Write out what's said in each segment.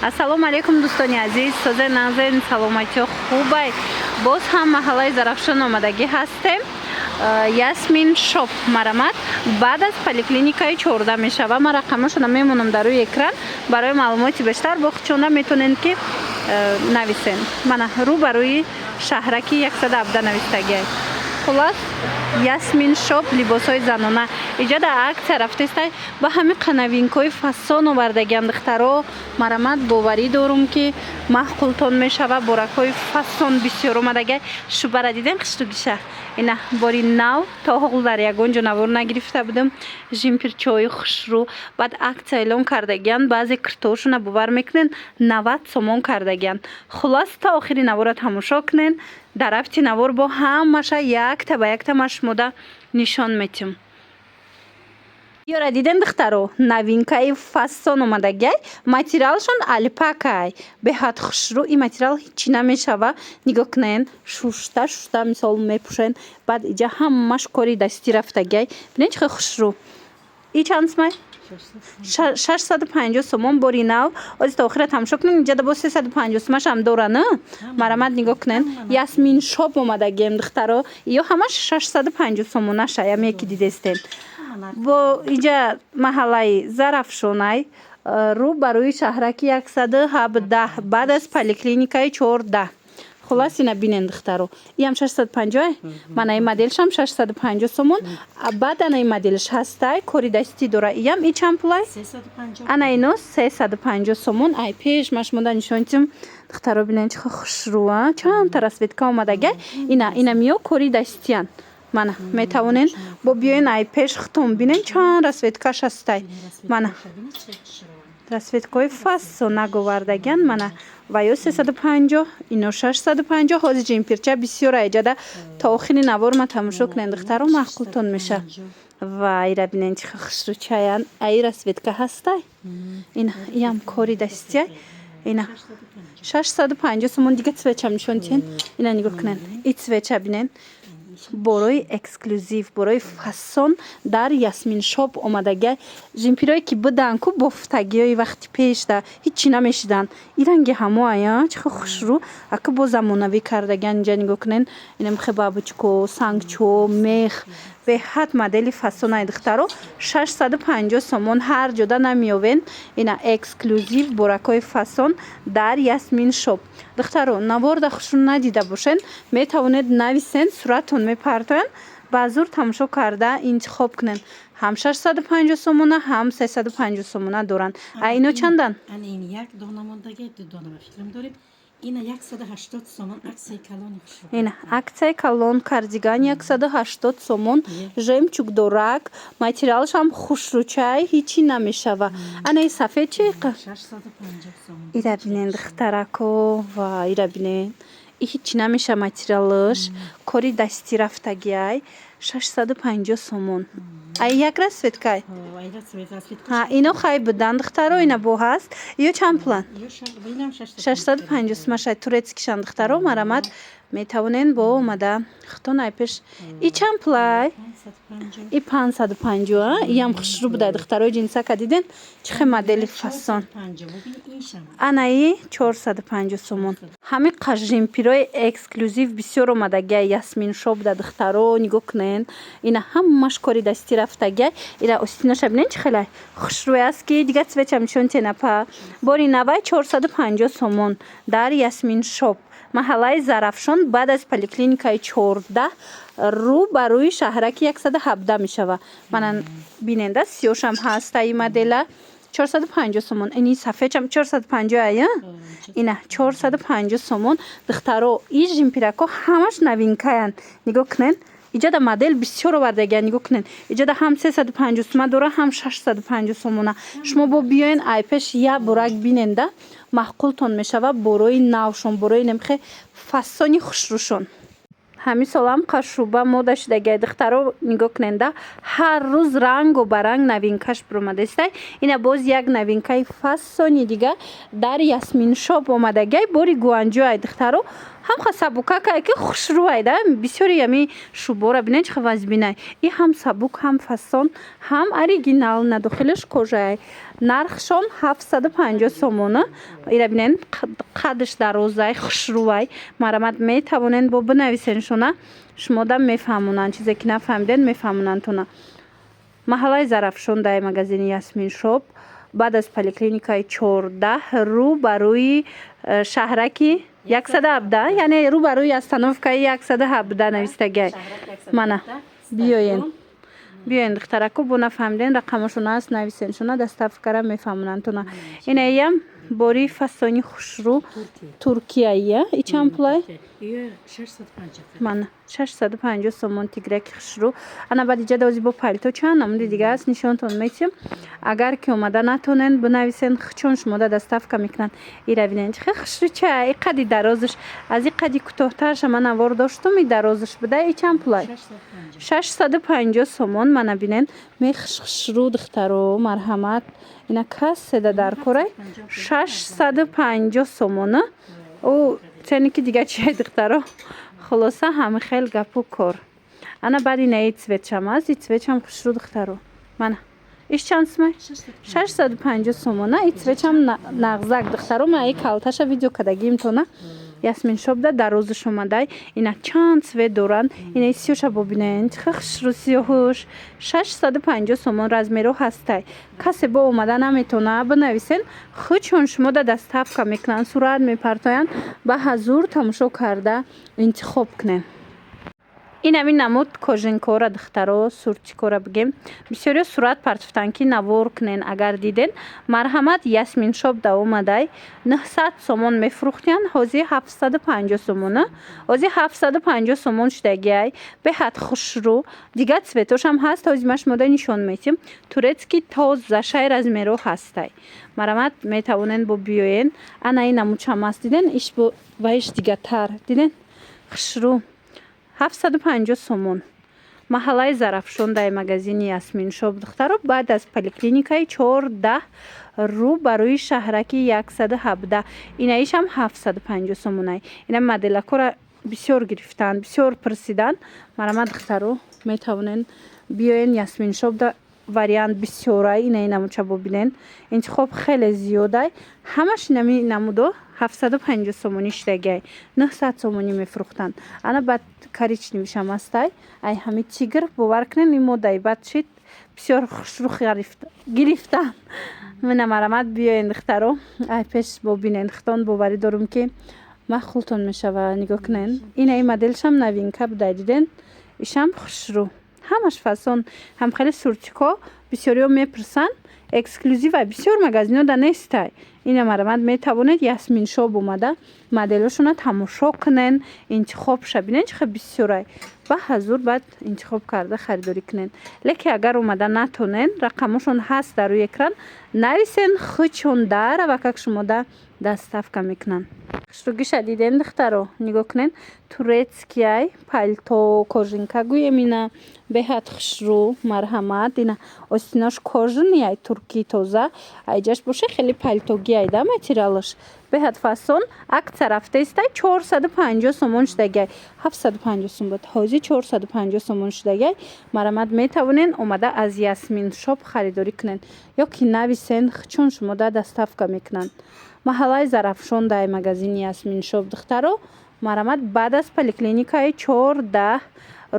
ассалому алейкум дӯстони азиз, соза назен саломатиё хубай. Боз ҳам маҳаллаи Зарафшон омадагӣ ҳастем. Ясмин шоп марамат баъд аз поликлиникаи 14 мешава. Ман рақамашона мемонам дар рӯи экран. Барои маълумоти бештар бо хичонда метонед ки нависен. Мана рӯ ба рӯи шаҳраки 117 навистагиаст. Хулас Ясмин шоп либосҳои занона. Иҷа дар аксия рафтестай ба ҳами қанавинкои фасон овардагиам духтаро. Марамат боварӣ дорум ки маҳқултон мешава. Боракҳои фасон бисёр омадагай. Шубара диден қиштугиша. Ина бори нав то ҳол дар ягон ҷо навор нагирифта будам. Жимпирчои хушрӯ. Баъд аксия эълон кардагиан. Баъзе киртоошона бовар мекунен 90 сомон кардагиан. Хулас та охири навора тамошо кунен. Дар рафти навор бо ҳамаша якта ба якта машмуда нишон метим. Ёра диден духтаро, новинкаи фасон омадагай. Материалшон алпакай. Беҳад хушрӯ. И материал ҳичи намешава. Нигоҳ кунен. Шушта мисол мепӯшен. Баъд иҷа ҳамаш кори дастӣ рафтагай. Бинед чӣ хел хушрӯ. И чанд сомай? 650 сомон бори нав. Ози та охира тамошо кунен. Иҷа да бо 350 сомаш ҳам дора на? Марамат нигоҳ кунен. Ясмин шоп омадагем духтаро. Ё ҳамаш 650 сомонаша яме ки дидестен. Бо иҷа маҳаллаи Зарафшонай рӯ ба рӯи шаҳраки 117 баъд аз поликлиникаи 14. Хулас ина бинен духтаро. Иам 650. Мана ин моделшам 650 сомон. Баъд ана ин моделш ҳастай. Кори дастӣ дора. Иам и чанд пулай? 350. Ана ино 350 сомон. Ай пеш машмуда нишонтим. Духтаро бинен чӣ хел хушрӯа. Чанд та расветка омадагай. Ина миё кори дастиян. Мана метавонен бо биёин ай пеш хитом бинен чанд расветкаш ҳастай. Мана расветкаи фасон наговардагиан. Мана ва ё 350 ино 650. ҳозир ҷимпирча бисёр аҷада то охири навор ма тамошо кунен духтаро маҳқултон меша. Ва ира бинен чӣ хел хушрӯчаян. Ай расветка ҳастай. Ина иам кори дастия. Ина 650 сомон дига цвечам нишонтиен. Ина нигоҳ кунен. И цвеча бинен. Борои эксклюзив, борои фасон дар Ясмин шоп омадагай. Жимпирое ки будан ку бофтагиёи вақти пешда ҳичи намешидан. И ранги ҳамоая чӣ хел хушрӯ. Ака бо замонавӣ кардагиан. Инҷа нигоҳ кунен. Ина мехе бабочко, сангчо, мех. Беҳад модели фасонай духтаро 650 сомон ҳар ҷода намиёвен. Ина эксклюзив боракҳои фасон дар Ясмин шоп. Духтаро навор да хушрӯ надида бошен метавонед нависен суратон мепартоян. Ба зур тамошо карда интихоб кунен. ҳам 650 сомона ҳам 350 сомона доранд. А ино чандан? Ана ин як дона мондагай ду дона ба фикрам дорем. Ина 180 сомон аксияи калони хушрӯ. Ина аксияи калон кардиган 180 сомон. Жемчугдорак. Материалшам хушрӯчай ҳичи намешава. Ана и сафед чӣ? 650 сомон. Ира бинен духтарако. Ва ира бинен. И ҳичи намеша материалаш. Кори дастӣ рафтагиай 650 сомон. Ай як расветкай. Ҳа ино хай будан духтаро ина бо ҳаст. Ё чанд план? 650 сомашай турецкишан духтаро марамат метавонен бо омада хитон ай пеш. И чанд плай? И 550. Иам хушрӯ будай духтарои ҷинсака диден чӣ хел модели фасон. Анаи 450 сомон. Ҳами қажимпирои эксклюзив бисёр омадагай Ясмин шоп да духтаро нигоҳ кунен. Ина ҳамаш кори дастӣ рафтагай. Ира остиноша бинен чӣ хелай хушрӯй аст ки дига цвечам нишонтенапа. Бори навай 450 сомон дар Ясмин шоп. Маҳаллаи Зарафшон баъд аз поликлиникаи 14 рӯ ба рӯи шаҳраки 117 мешава. Мана биненда сиёшам ҳаст аи модела 450 сомон. Ини сафедшам 450 ая? Ина 450 сомон. Духтаро и жимпирако ҳамаш новинкаян. Нигоҳ кунен. Иҷада модел бисёр овардагиан. Нигоҳ кунен. Иҷада ҳам 350 сомон дора, ҳам 650 сомона. Шумо бо биёен ай пеш я бурак биненда маҳқултон мешава борои навшон, борои немхе фасони хушрӯшон. ҳамин солам қашуба мода шудагиай духтаро нигоҳ куненда ҳар рӯз рангу ба ранг новинкаш биромадастай. Ина боз як новинкаи фасони дига дар Ясмин шоп омадагай. Бори гуанҷоай духтаро ҳам сабука ки хушрӯайда бисёри ями шубора бинен чӣ вазбинай и ҳам сабук ҳам фасон ҳам оригинал надохилаш кожаай нархшон 750 сомона ира бинен қадш дарозай хушрӯай марамад метавонен бо бинависеншона шумода мефаҳмонанд чизе ки нафаҳмиден мефаҳмонанд тона маҳаллаи Зарафшон дар магазини Ясмин шоп баъд аз поликлиникаи 14 рӯ ба рӯи шаҳраки 117 яъне рӯ ба рӯи остановкаи 117 навистагиай мана биёен духтараку бо нафаҳмиден рақамашона аст нависеншона доставкара мефаҳмонанд тона инаям бори фасони хушрӯ туркияия и чанд пулай 650 сомон тиграки хушрӯ ана баъди ҷадаози бо палто чанд намуди дига аст нишонтон метиҳам агар ки омада натонен бинависен чун шумода доставка мекунанд ира бинен чихе хушрӯча и қади дарозаш аз и қади кӯтоҳтарша ман авор доштум и дарозаш буда и чанд пулай 650 сомон мана бинен мехушрӯ духтаро марҳамат ина касседа дар корай 650 сомона о ценики дига чиай духтаро хулоса ҳами хел гапу кор ана баъд инаи цветшам аст и цветшам хушрӯ духтаро мана иш чанд сумай 650 сомона и цветшам нағзак духтаро ма и калташа видео кадагим тона Ясмин шобда дарозаш омадай ина чанд цвет доранд ина сиёша бобинен чихе хушрӯ сиёҳуш 650 сомон размеро ҳастай касе бо омада наметона бинависен худшон шумода доставка мекунанд сурат мепартоянд ба ҳазур тамошо карда интихоб кунен ин ҳамин намуд кожинкора духтаро суртикора бигем бисёриё сурат партофтанд ки навор кунен агар диден марҳамат Ясмин шоп да омадай 900 сомон мефурӯхтиянд ҳозир 750 сомона ҳозир 750 сомон шудагиай беҳад хушрӯ дига цветошам ҳаст ҳозир ма шумода нишон метиҳам турецки тозашай размеро ҳастай марҳамат метавонен бо биёен ана ин намудшам аст диден иш бо ва иш дигатар диден хушрӯ 750 сомон маҳаллаи Зарафшон дар магазини Ясмин шоп духтаро баъд аз поликлиникаи 14 рӯ ба рӯи шаҳраки 117 инаишам 750 сомонай ина моделакора бисёр гирифтанд бисёр пурсиданд марҳамат духтаро метавонен биёен Ясмин шоп да вариант бисёрай ина намудша бобинен интихоб хеле зиёдай ҳамаш инами намудо 750 сомонӣ шудагиай 900 сомонӣ мефурӯхтанд ана баъд коричневишам астай ай ҳами тигр бовар кунен ин моддаи баъд шид бисёр хушрӯ гирифтанд мина марҳамат биёен духтаро ай пеш бобинен хитон боварӣ дорум ки махултон мешава нигоҳ кунен ина ин моделшам новинка буда диден ишам хушрӯ ҳамаш фасон ҳам хеле суртико бисёриё мепурсанд эксклюзива бисёр магазино да нестай ина марҳамат метавонед Ясмин шоп омада моделошона тамошо кунен интихоб шабинен чихе бисёрай ба ҳазур баъд интихоб карда харидорӣ кунен лекин агар омада натонен рақамошон ҳаст дар рӯи экран нависен худшон дарава как шумода доставка мекунанд хушрӯгиша диден духтаро нигоҳ кунен турецкияй палто кожинка гӯем ина беҳад хушрӯ марҳамат ина остинош кожинияй туркӣ тоза айҷаш боше хеле палтогияйда материалаш беҳад фасон акция рафтаистай 450 сомон шудагиай 750 сом буд ҳозир 450 сомон шудагиай марҳамат метавонен омада аз Ясмин шоп харидорӣ кунен ё ки нависен чун шумода доставка мекунанд маҳаллаи Зарафшон дар магазини Ясмин шоп духтаро марҳамат баъд аз поликлиникаи 14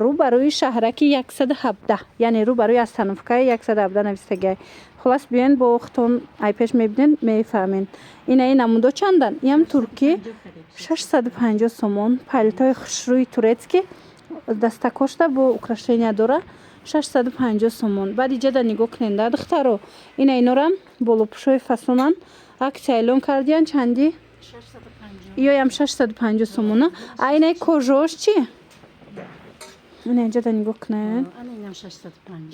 рӯ ба рӯи шаҳраки 117 яъне рӯ ба рӯи остановкаи 117 навистагиай хулас биёен бо хитон ай пеш мебинен мефаҳмен ина ин намудо чандан иам туркӣ 650 сомон палтои хушрӯи турецки дастакошта бо украшения дора 650 сомон баъди ҷада нигоҳ кунен да духтаро ина инорам болопӯшои фасонан аксия эълон кардиян чанди 650 650 сомона а инаи кожош чи ина ҷада нигоҳ кунен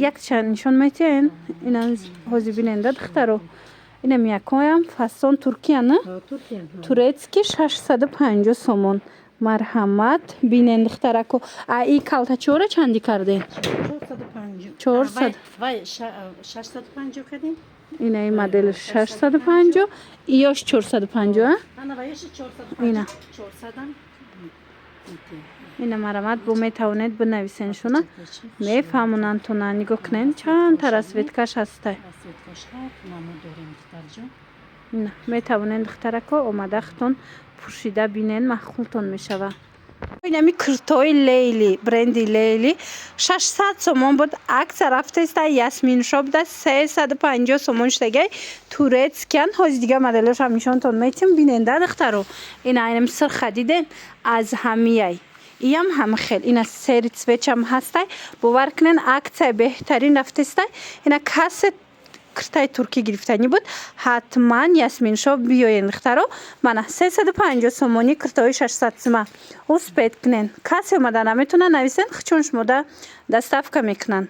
якчанд нишон метиҳен ина ҳозир бинен да духтаро инам якоям фасон туркияна турецки 650 сомон марҳамат бинен духтарако а и калтачора чанди карден 400 ина и модели 650 и ёш 450 ина اینا مرامت بو میتوانید بنویسین شونا میفهمونن تو نگاه کنین چند تا رسویدکش هسته نه میتوانین دخترکو اومده ختون پوشیده بینین مخولتون میشوه اینمی کرتوی لیلی برندی لیلی 600 سومون بود عکس رفته است یاسمین شاپ ده 350 سومون شده تورецькян هاز دیگه مدلش هم نشونتون میتیم بیننده دخترو این اینم سر خدیدن از همیه ایم هم خیلی اینا سری سویچ هم هسته باور کنن عکس بهترین رفته است اینا کس کرتای ترکی گرفتنی بود حتما یاسمین شاپ بیاین دخترو من 350 سومونی کرتای 600 سوم اوس پیدا کنین کسی اومدن نمیتونه نویسن چون شما دستافکا میکنن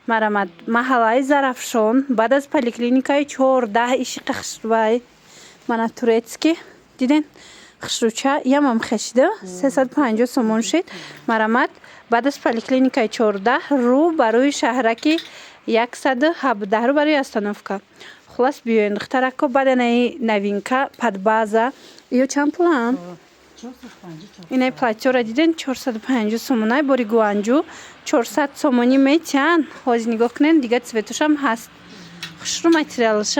مرامت محله زرافشان بعد از پلیکلینیکای 14 عشق خشروای من تورецькі دیدین خشروچه یمم خشیده 350 سومون شد مرامت بعد از پلیکلینیکای 14 رو برای شهرکی 117 رو برای استانوفکا خلاص بیاین دخترکو بعد نوینکا подбаза iyo چند پلان اینای платье را دیدین 450 سومونای باری گوانجو 400 سومونی میتین حاضر نگاه کنین دیگه цветуш هم هست خوشرو материалش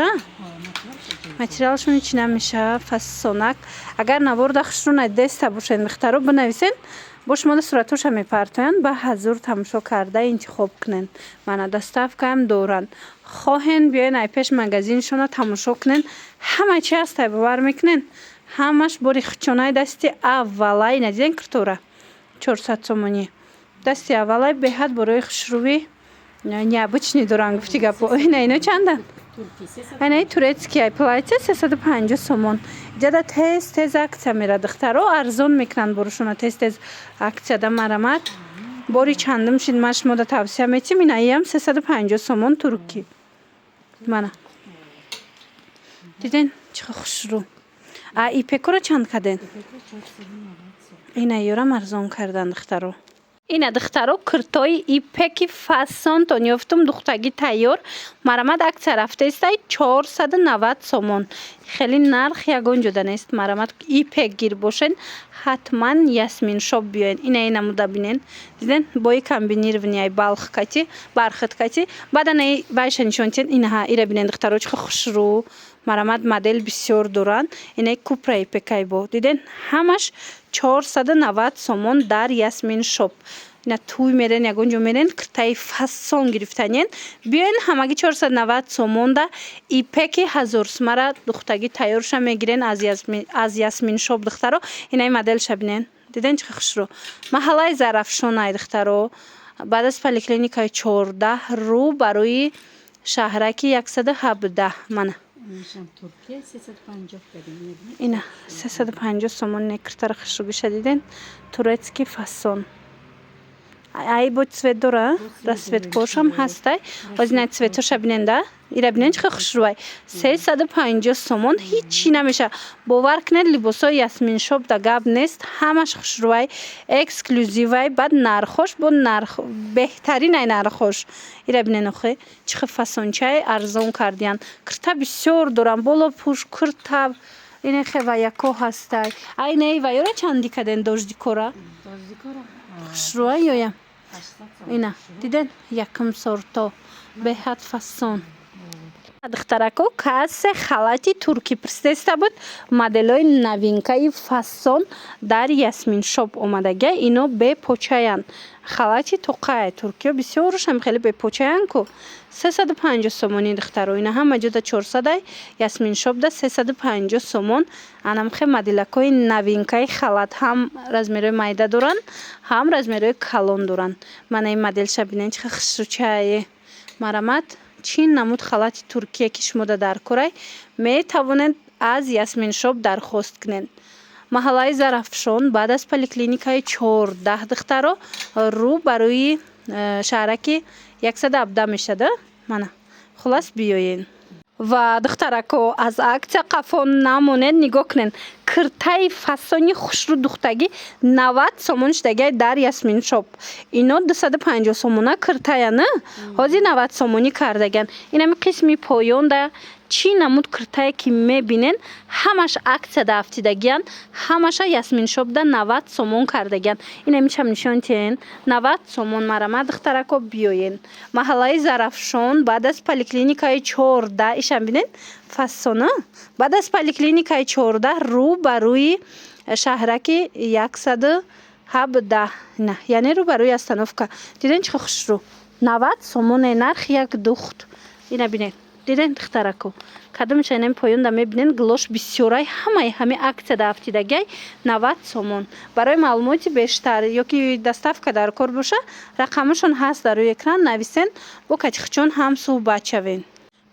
материалشون هیچ نمیشه فسونک اگر نبرده خوشرو ندسته باشین دخترو بنویسین باش مال صورتوش هم میپرتوین به حضور تماشا کرده انتخاب کنین من دستافکا هم دورن خواهین بیاین ای پیش مگزینشون رو تماشا کنین همه چی هست باور میکنین همش باری خچونای دستی اولای ندیدین کرتوره 400 سومونی دستی اولای به حد برای خشروی необычный дуран گفتی گپو اینا چندن اینای تورецькі платье 350 سومون جدا تز акция میره دخترو ارزون میکنن بروشون تز акция ده مرامت باری چندم شد من شما ده توصیه میتیم اینایی هم 350 سومون ترکی منه دیدین چه خوش رو ایپکو رو چند کردین اینایی رو ارزون کردن دخترو این دخترو کرتای ایپکی فاسون تونیفتم دختگی تیار مرامت عکس رفته است 490 سومون خیلی نرخ یگان جدا نیست مرامت ایپک گیر باشین حتما یاسمین شاپ بیاین اینا نموده بینین دیدن با یک کامبینیرونی بالخ کاتی برخت کاتی بعد نه وایش نشونتین اینها ایره بینین دخترو چه خوش رو مرامت مدل بسیار دوران اینه کوپرا ایپکای بود دیدن همش 490 سومون در یاسمین شاپ اینا توی میرن یگونجو میرن کرتای فاسون گرفتنین بیاین همگی 490 سومون ده ایپکی 1000 سومره دختگی تیارش میگیرن از یاسمین شاپ دخترو اینای مدل شبینین دیدن چه خوش رو محله زرافشان دخترو بعد از پلیکلینیکای 14 رو برای شهرکی 117 منه اینا 350 سومون نکرتر خشروگی شدیدن تورецькі فاسون ای بود цвет داره رسویت کوش هم هسته از این цветуш بیننده ایره بینن چه خوش روی 350 سومون هیچی نمیشه باور کنید لباسای یاسمین شاپ دا گاب نیست همش خوش روی اکسکلوزیوی بعد نرخوش با نرخ بهترین ای نرخوش ایره بینن اخی چه فاسونچه ارزون کردین کرتا بسیار دارم بالا پوش کرتا این خوایکو هسته این ای ویورا چندی کدن داشتی کورا خوش روی یایم اینا دیدن یکم سورتو به حد فاسون دخترکو کاس خالاتی ترکی پرستسته بود مدلای نوینکای فاسون در یاسمین شاپ اومدگه اینو به پوچاین خالاتی توقای ترکیه بسیارش هم خیلی به پوچاین کو 350 سومونی دخترو اینا هم مجد 400 یاسمین شاپ ده 350 سومون انم خیلی مدلکای نوینکای خالات هم رزمیروی مایده دورن هم رزمیروی کلون دورن من این مدل شبینن چه خشوچه مرامت چین نمود خالات ترکیه که شما در کره می توانند از یاسمین شاپ درخواست کنند محله زرافشان بعد از پلیکلینیکای 14 دخترو رو برای شهرکی 117 میشده منه خلاص بیاین و دخترکو از عکس قفون نمونید نگاه کنین киртаи фасони хушру духтагӣ 90 сомон штагай дар ясмин шоп. Ино 250 сомона киртаяна. Ҳозир 90 сомонӣ кардаган. Инами қисми поёнда чӣ намуд киртае ки мебинен ҳамаш аксия дафтидагиян, ҳамаша ясмин шопда 90 сомон кардагиян. Инами чам нишонтиен 90 сомон марама духтарако биёен. Маҳаллаи Зарафшон баъд аз поликлиникаи 14 ишам бинен фассона. Баъд аз поликлиникаи 14 рӯ ба рӯи шаҳраки 117 на, яъне рӯ ба рӯи остановка. Диден чӣ хушрӯ. 90 сомоне нархи як духт. Ина бинен. Диден духтарако. Кадомиша инами поёнда мебинен глош бисёрай ҳами аксия дафтидагай 90 сомон. Барои маълумоти бештар ёки доставка дар кор боша, рақамашон ҳаст дар рӯи экран, нависен, бо качхичон ҳам суҳбат шавен.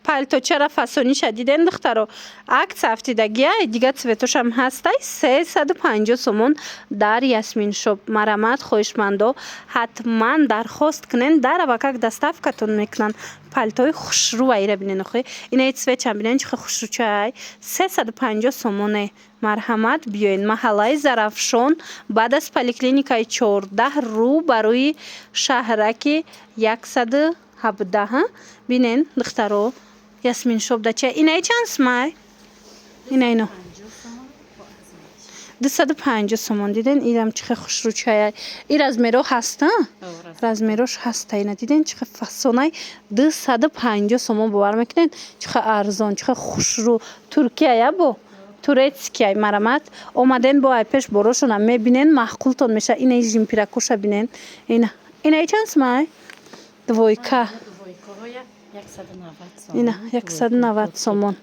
Палточара фасониша диден духтаро. Акс ҳафтидагия дига цветошам ҳастай 350 сомон дар ясмин шоп. Марамат хоҳишмандо ҳатман дархост кунен, дарава как доставкатон мекунан. Палтои хушрӯ айра бинен охе. Инаи цветчам бинен чихе хушрӯчай 350 сомоне. Марҳамат биёен. Маҳаллаи Зарафшон баъд аз поликлиникаи 14 рӯ ба рӯи шаҳраки 117 бинен духтаро. Ясмин шоп дача. Инаи чанд смай? Инайно 250 сомон. Диден ирам чихе хушрӯчая. И размеро ҳаста? Размерош ҳаста. Ина диден чихе фасонай 250 сомон бовар мекунен. Чихе арзон, чихе хушрӯ. Туркия бо турецкия марамат омаден бо айпеш борошона мебинен маҳқултон меша. Инаи жимпиракуша бинен. Инаи чанд смай? Двойка. Ина 190 сомон.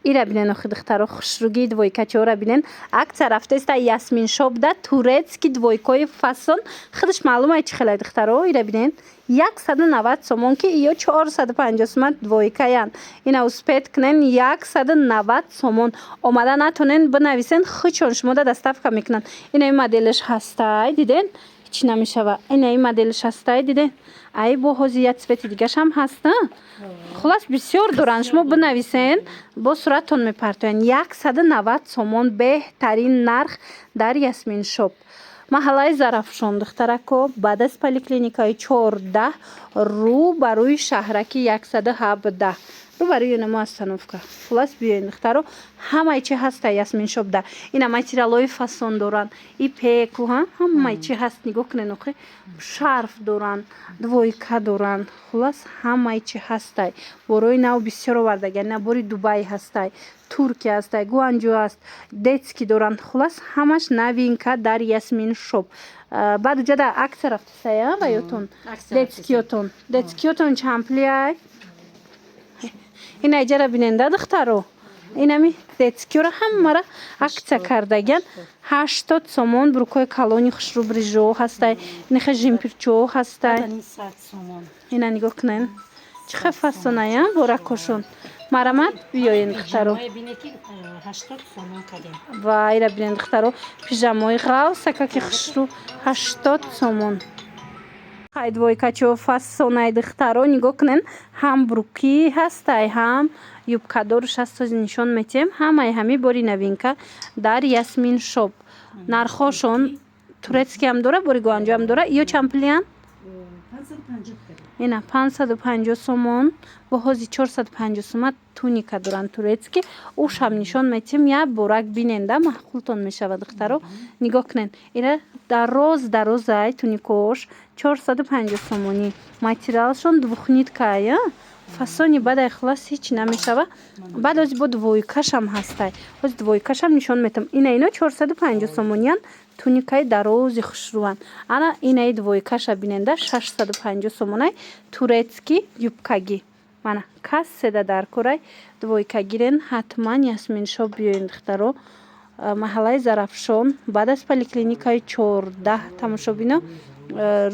Ира бинен охи духтаро хушрӯгии двойкачора бинен. Аксия рафтеста ясмин шопда турецки двойкои фасон. Худаш маълумай чӣ хелай духтаро. Ира бинен 190 сомон ки ё 450 сомон двойкаян. Ина успед кунен 190 сомон. Омада натонен бинависен хичон шумода доставка мекунан. Инаи моделаш ҳастай диден. Ҳеч намешава. Инаи моделаш ҳастай диден. Ай бо ҳози як цвети дигашам ҳаста. Хулас бисёр доранд. Шумо бинависен бо суратон мепартоян. 190 сомон беҳтарин нарх дар ясмин шоп. Маҳаллаи Зарафшон духтарако баъд аз поликлиникаи 14 рӯ ба рӯи шаҳраки 117 рӯ ба рӯи намо остановка. Хулас биёен духтаро ҳамаи чи ҳаста ясмин шопда. Ина материалои фасон доранд. Ипеку ҳамаи чи ҳаст. Нигоҳ кунен охе. Шарф доранд, двойка доранд. Хулас ҳамаи чи ҳастай. Борои нав бисёр овардаган. Набори Дубай ҳастай. Туркия ҳастай, Гуанҷу ҳаст, детски доранд. Хулас ҳамаш новинка дар ясмин шоп. Баъд уҷада аксия рафтасая ва ётон детскиётон. Детскиётон чамплиай. Ина иҷара биненда духтаро. Инами детскиёра ҳамара аксия кардаган 80 сомон. Брукои калони хушрӯ брижо ҳастай. Инихе жимпирчо ҳастай. Ина нигоҳ кунен. Чихе фасоная боракошон. Марамат биёен духтаро. Ва ира бинен духтаро пижамои ғавсакаки хушрӯ 80 сомон. Хай двойкачо фасонаи духтаро нигоҳ кунен. Ҳам бруки ҳастай, ҳам юбкадорш ҳаст. Нишон метем ҳамаи ҳами бори новинка дар ясмин шоп. Нархошон турецки ҳам дора, бори Гуанҷу ҳам дора. Ё чамплиян? Ина 550 сомон. Бо ҳози 450 сомон туника доранд турецки. Ушам нишон метем як борак биненда маҳқултон мешавад духтаро. Нигоҳ кунен. Ира дарозай туникош 450 сомонӣ. Материалшон двухниткая. Фасони бадай хулас ҳеч намешава. Баъд ози бо двойкашам ҳастай. Ози двойкашам нишон метам. Ина ино 450 сомониян. Туникаи дарози хушрӯан. Ана инаи двойкаша биненда 650 сомонай турецки юбкагӣ. Мана кас седа дар корай двойкагирен ҳатман ясмин шоп биёен духтаро. Маҳаллаи Зарафшон баъд аз поликлиникаи 14 тамошобино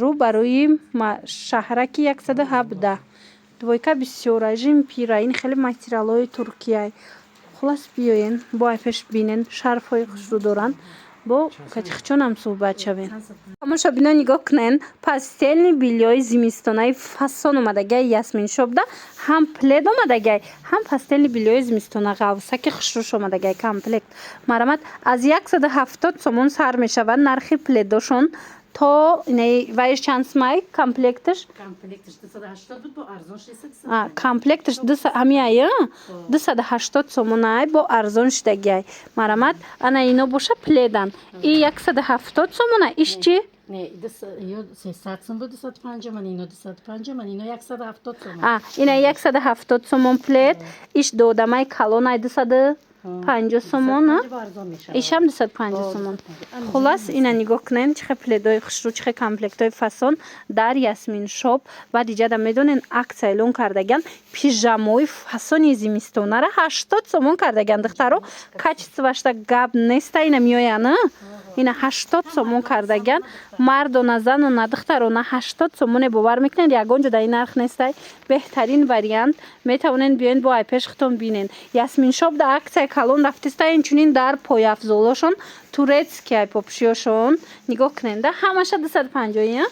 рӯ ба рӯи шаҳраки 117. Двойка бисёра жимпира. Ин хеле материалои Туркияй. Хулас биёен бо айпеш бинен шарфҳои хушрӯ доранд. бо качхчонам суҳбат шавем. Тамошобинон нигоҳ кунен, пастелни билёи зимистонаи фасон омадагай ясмин шобда, ҳам плед омадагай, ҳам пастелни билёи зимистона ғавсаки хушруш омадагай комплект. Марамат аз 170 сомон сар мешавад нархи пледошон то вайш чанд смай комплекташ? Комплекташ 280 буд, бо арзон 600. Комплекташ ҳамия 280 сомон ай, бо арзон шидагиай. Марамат ана ино боша пледан. И 170 сомон ай, иш чи? Не, 300 сом буд, 250 ман, ино 250 ман, ино 170 сомон. Ина 170 сомон плед, иш додамай калон ай 250 сомон, ишам 250 сомон. Хулас ина нигоҳ кунен чихе пледои хушрӯ, чихе комплектои фасон дар Ясмин шоп. Баъд иҷада медонен аксия эълон кардаган пижамои фасони зимистонара 80 сомон кардаган. Духтаро качествашта гап неста, ина меояна ина 80 сомон кардаган. Мардона занона духтарона 80 сомоне бовар мекунед, ягон ҷода ин нарх нестай. Беҳтарин вариант метавонен биёен бо айпешхтон бинен. Ясмин шоп да аксия калон рафтиста, инчунин дар пояфзолошон турецкия попшиёшон нигоҳ кунен да ҳамаша 250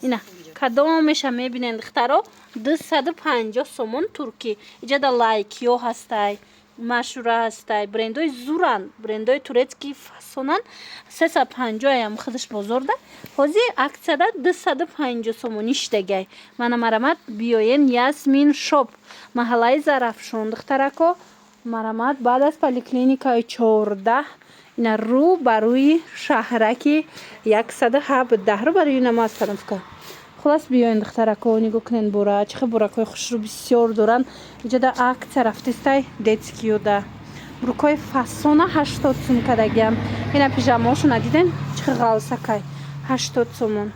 ина кадомеша мебинен духтаро 250 сомон турки. Иҷада лайкиё ҳастай, машҳура ҳастай, брендои зуран, брендои турецки фасонан 350 ям худаш бозорда. Ҳозир аксияда 250 сомони шидагай. Мана марамат биёен Ясмин шоп, маҳаллаи Зарафшон духтарако. Марамат баъд аз поликлиникаи 14 ина рӯ ба рӯи шаҳраки 117 рӯ ба рӯи намо астарам фикр. Хулас биёен духтарако нигоҳ кунен бора, чихе буракҳои хушрӯ бисёр доранд. Иҷада аксия рафтистай детскиёда. Бурукҳои фасона 80 сум кадагиам. Ина пижамаошона диден чихе ғалсакай 80 сомон.